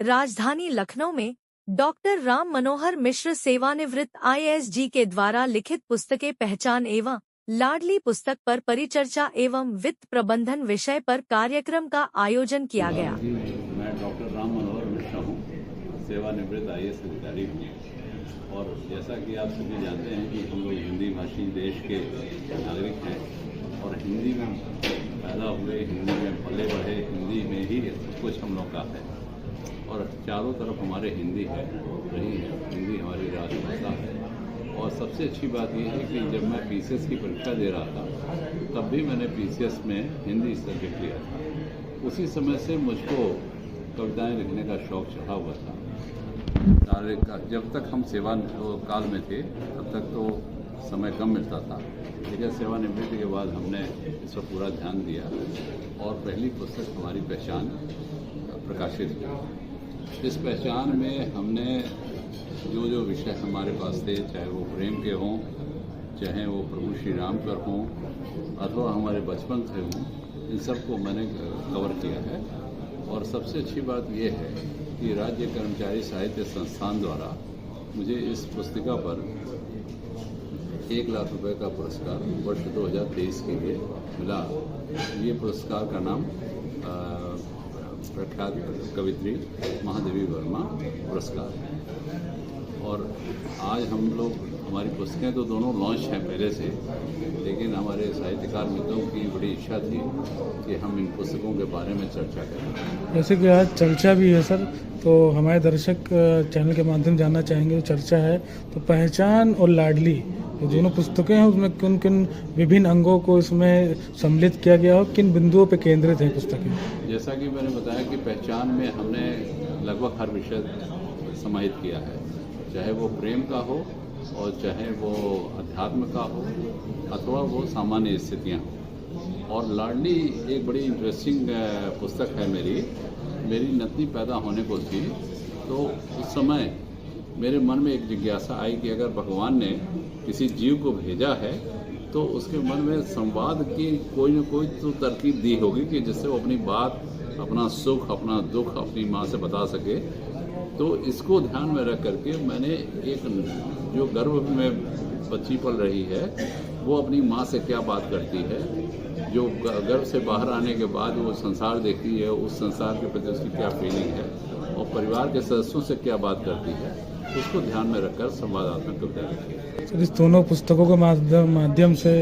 राजधानी लखनऊ में डॉक्टर राम मनोहर मिश्र सेवानिवृत्त आईएएस के द्वारा लिखित पुस्तकें पहचान एवं लाडली पुस्तक पर परिचर्चा एवं वित्त प्रबंधन विषय पर कार्यक्रम का आयोजन किया गया। मैं डॉक्टर राम मनोहर मिश्र हूँ, सेवानिवृत्त आईएएस अधिकारी हूँ। और जैसा कि आप सभी जानते हैं कि हम लोग हिंदी भाषी देश के नागरिक हैं और हिंदी में पैदा हुए, हिंदी में पले बढ़े, हिंदी में ही सब कुछ हम लोग का है और चारों तरफ हमारे हिंदी है रही है। हिंदी हमारी राजभाषा है। और सबसे अच्छी बात यह है कि जब मैं पीसीएस की परीक्षा दे रहा था तब भी मैंने पीसीएस में हिंदी सब्जेक्ट लिया था। उसी समय से मुझको कविताएं लिखने का शौक़ चढ़ा हुआ था। जब तक हम सेवा काल में थे तब तक तो समय कम मिलता था, लेकिन सेवानिवृत्ति के बाद हमने इस पर पूरा ध्यान दिया और पहली पुस्तक हमारी पहचान प्रकाशित की। इस पहचान में हमने जो विषय हमारे पास थे, चाहे वो प्रेम के हों, चाहे वो प्रभु श्री राम पर हों, अथवा हमारे बचपन से हों, इन सब को मैंने कवर किया है। और सबसे अच्छी बात यह है कि राज्य कर्मचारी साहित्य संस्थान द्वारा मुझे इस पुस्तिका पर 1 लाख रुपए का पुरस्कार वर्ष 2023 के लिए मिला। ये पुरस्कार का नाम प्रख्यात कवित्री महादेवी वर्मा पुरस्कार है। और आज हम लोग, हमारी पुस्तकें तो दोनों लॉन्च हैं पहले से, लेकिन हमारे साहित्यकार मित्रों की बड़ी इच्छा थी कि हम इन पुस्तकों के बारे में चर्चा करें। जैसे कि आज चर्चा भी है सर, तो हमारे दर्शक चैनल के माध्यम से जानना चाहेंगे, चर्चा है तो पहचान और लाडली जो दोनों पुस्तकें हैं उसमें किन किन विभिन्न अंगों को इसमें सम्मिलित किया गया और किन बिंदुओं पर केंद्रित है पुस्तकें? जैसा कि मैंने बताया कि पहचान में हमने लगभग हर विषय समाहित किया है, चाहे वो प्रेम का हो और चाहे वो अध्यात्म का हो अथवा वो सामान्य स्थितियाँ हो। और लाडली एक बड़ी इंटरेस्टिंग पुस्तक है। मेरी नतनी पैदा होने को थी, तो उस समय मेरे मन में एक जिज्ञासा आई कि अगर भगवान ने किसी जीव को भेजा है तो उसके मन में संवाद की कोई न कोई तो तरकीब दी होगी कि जिससे वो अपनी बात, अपना सुख, अपना दुख अपनी माँ से बता सके। तो इसको ध्यान में रख करके मैंने एक जो गर्भ में बच्ची पल रही है वो अपनी माँ से क्या बात करती है, जो गर्भ से बाहर आने के बाद वो संसार देखती है, उस संसार के प्रति उसकी क्या फीलिंग है और परिवार के सदस्यों से क्या बात करती है, उसको ध्यान में रखकर संवादात्मक कविता लिखी है। इस दोनों पुस्तकों के माध्यम से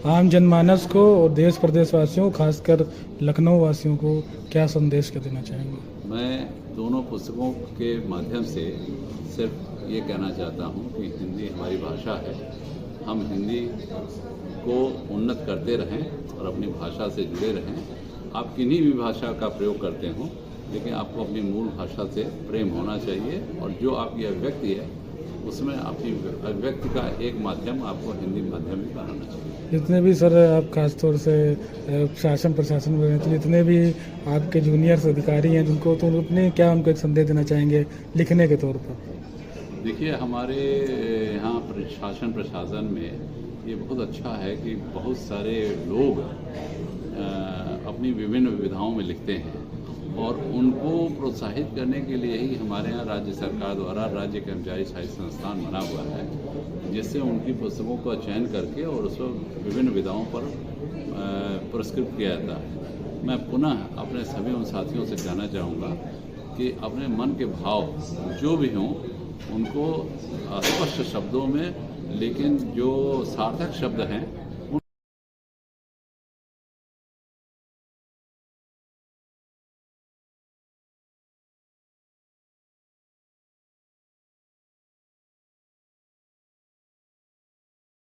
आम जनमानस को और देश प्रदेश वासियों को, खासकर लखनऊ वासियों को क्या संदेश देना चाहेंगे? मैं दोनों पुस्तकों के माध्यम से सिर्फ ये कहना चाहता हूँ कि हिंदी हमारी भाषा है। हम हिंदी को उन्नत करते रहें और अपनी भाषा से जुड़े रहें। आप किन्हीं भी भाषा का प्रयोग करते हों, लेकिन आपको अपनी मूल भाषा से प्रेम होना चाहिए और जो आपकी अभिव्यक्ति है उसमें आपकी अभिव्यक्ति का एक माध्यम आपको हिंदी माध्यम भी बनाना चाहिए। जितने भी सर आप खासतौर से शासन प्रशासन में रहते, जितने भी आपके जूनियर्स अधिकारी हैं जिनको, तो अपने क्या उनको एक संदेश देना चाहेंगे लिखने के तौर पर? देखिए, हमारे यहाँ शासन प्रशासन में ये बहुत अच्छा है कि बहुत सारे लोग अपनी विभिन्न विधाओं में लिखते हैं और उनको प्रोत्साहित करने के लिए ही हमारे यहाँ राज्य सरकार द्वारा राज्य कर्मचारी साहित्य संस्थान बना हुआ है, जिससे उनकी पुस्तकों का चयन करके और उसको विभिन्न विधाओं पर पुरस्कृत किया जाता है। मैं पुनः अपने सभी उन साथियों से कहना चाहूँगा कि अपने मन के भाव जो भी हों उनको स्पष्ट शब्दों में, लेकिन जो सार्थक शब्द हैं